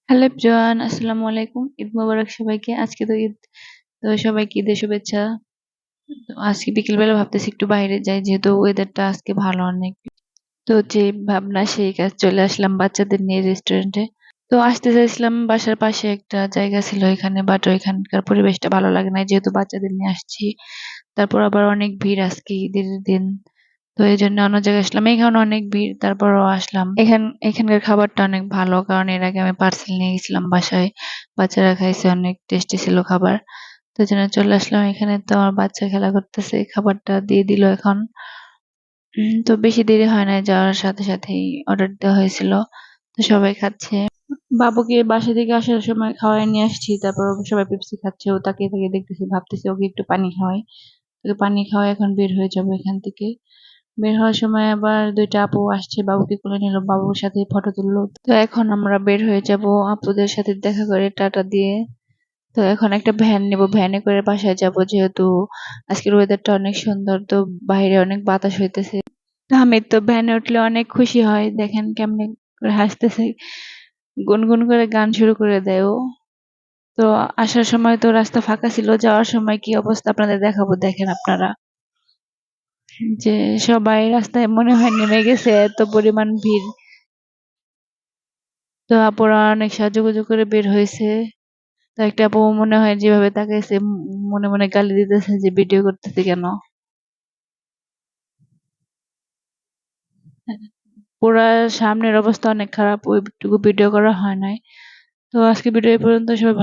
Hello everyone, আসসালামু আলাইকুম। ঈদ মোবারক সবাইকে। আজকে তো ঈদ, তো সবাইকে ঈদের শুভেচ্ছা। তো আজকে বিকেলবেলা ভাবতেছি একটু বাইরে যাই, যেহেতু ওয়েদারটা আজকে ভালো অনেক। তো যে ভাবনা সেই কাজ, চলে আসলাম বাচ্চাদের নিয়ে রেস্টুরেন্টে। তো আসতে চাইছিলাম, বাসার পাশে একটা জায়গা ছিল এখানে, বাট ওইখানকার পরিবেশটা ভালো লাগে না, যেহেতু বাচ্চাদের নিয়ে আসছি। তারপর আবার অনেক ভিড় আজকে ঈদের দিন। তো এই জন্য অন্য জায়গায় আসলাম, এখানে অনেক ভিড়, তারপরও আসলাম। এখানকার খাবারটা অনেক ভালো, কারণ এর আগে আমি পার্সেল নিয়ে গেছিলাম বাসায়, বাচ্চারা খাইছে, অনেক টেস্টি ছিল খাবার। তো এই জন্য চলে আসলাম এখানে। তো আমার বাচ্চা খেলা করতেছে, খাবারটা দিয়ে দিল এখন। তো বেশি দেরি হয় না, যাওয়ার সাথে সাথেই অর্ডার দেওয়া হয়েছিল। তো সবাই খাচ্ছে। বাবুকে বাসা থেকে আসার সময় খাওয়াই নিয়ে আসছি, তারপর সবাই পেপসি খাচ্ছে, ও তাকিয়ে তাকিয়ে দেখতেছি, ভাবতেছি ওকে একটু পানি খাওয়াই। ওকে পানি খাওয়াই এখন বের হয়ে যাবো এখান থেকে। বের হওয়ার সময় আবার দুইটা আপু আসছে, বাবুকে কোলে নিল, বাবুর সাথে ফটো তুললো। তো এখন আমরা বের হয়ে যাব আপুদের সাথে দেখা করে টাটা দিয়ে। তো এখন একটা ভ্যান নেব, ভ্যানে করে বাসায় যাব, যেহেতু আজকের ওয়েদারটা অনেক সুন্দর, তো বাইরে অনেক বাতাস হইতেছে। তো আমি তো ভ্যানে উঠলে অনেক খুশি হয়, দেখেন কেমনে করে হাসতেছে, গুনগুন করে গান শুরু করে দেয় ও। তো আসার সময় তো রাস্তা ফাঁকা ছিল, যাওয়ার সময় কি অবস্থা আপনাদের দেখাবো, দেখেন আপনারা, যে সবাই রাস্তায় মনে হয় নেমে গেছে, এত পরিমাণ ভিড়। তো আপুরা অনেক সাজুগুজু করে বের হয়েছে। তো একটা আপু মনে হয় যেভাবে তাকাইছে, মনে মনে গালি দিতেছে যে ভিডিও করতেছে কেন। পুরা সামনের অবস্থা অনেক খারাপ, ওইটুকু ভিডিও করা হয় নাই। তো আজকে ভিডিও এই পর্যন্ত, সবাই